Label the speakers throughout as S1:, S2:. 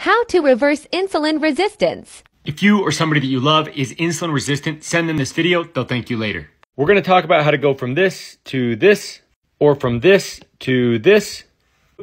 S1: How to reverse insulin resistance.
S2: If you or somebody that you love is insulin resistant, send them this video. They'll thank you later. We're going to talk about how to go from this to this, or from this to this,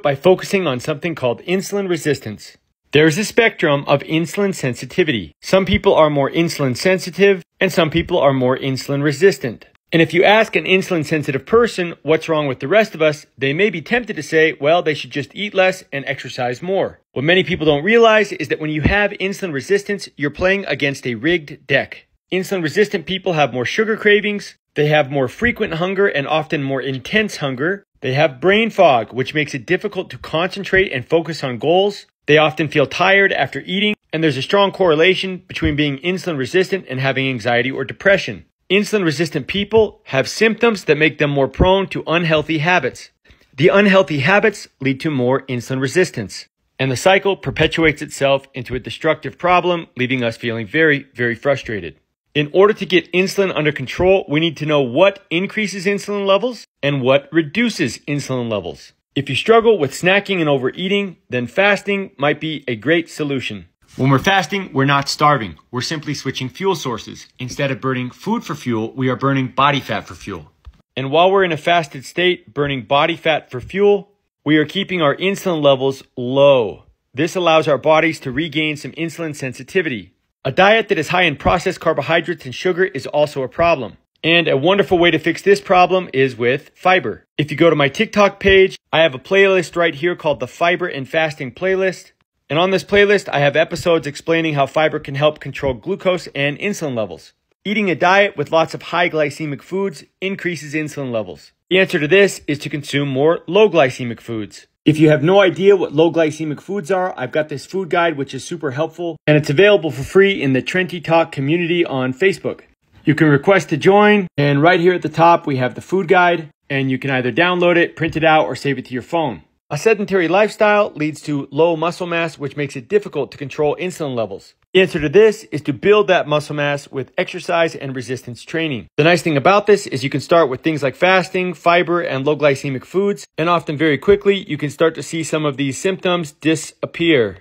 S2: by focusing on something called insulin resistance. There's a spectrum of insulin sensitivity. Some people are more insulin sensitive, and some people are more insulin resistant. And if you ask an insulin sensitive person what's wrong with the rest of us, they may be tempted to say, well, they should just eat less and exercise more. What many people don't realize is that when you have insulin resistance, you're playing against a rigged deck. Insulin resistant people have more sugar cravings, they have more frequent hunger and often more intense hunger. They have brain fog, which makes it difficult to concentrate and focus on goals. They often feel tired after eating, and there's a strong correlation between being insulin resistant and having anxiety or depression. Insulin-resistant people have symptoms that make them more prone to unhealthy habits. The unhealthy habits lead to more insulin resistance, and the cycle perpetuates itself into a destructive problem, leaving us feeling very, very frustrated. In order to get insulin under control, we need to know what increases insulin levels and what reduces insulin levels. If you struggle with snacking and overeating, then fasting might be a great solution. When we're fasting, we're not starving. We're simply switching fuel sources. Instead of burning food for fuel, we are burning body fat for fuel. And while we're in a fasted state, burning body fat for fuel, we are keeping our insulin levels low. This allows our bodies to regain some insulin sensitivity. A diet that is high in processed carbohydrates and sugar is also a problem. And a wonderful way to fix this problem is with fiber. If you go to my TikTok page, I have a playlist right here called the Fiber and Fasting Playlist. And on this playlist, I have episodes explaining how fiber can help control glucose and insulin levels. Eating a diet with lots of high glycemic foods increases insulin levels. The answer to this is to consume more low glycemic foods. If you have no idea what low glycemic foods are, I've got this food guide which is super helpful, and it's available for free in the Trentytok community on Facebook. You can request to join, and right here at the top we have the food guide, and you can either download it, print it out, or save it to your phone. A sedentary lifestyle leads to low muscle mass, which makes it difficult to control insulin levels. The answer to this is to build that muscle mass with exercise and resistance training. The nice thing about this is you can start with things like fasting, fiber, and low glycemic foods, and often very quickly you can start to see some of these symptoms disappear.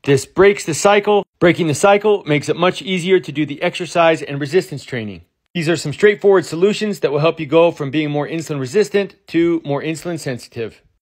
S2: This breaks the cycle. Breaking the cycle makes it much easier to do the exercise and resistance training. These are some straightforward solutions that will help you go from being more insulin resistant to more insulin sensitive.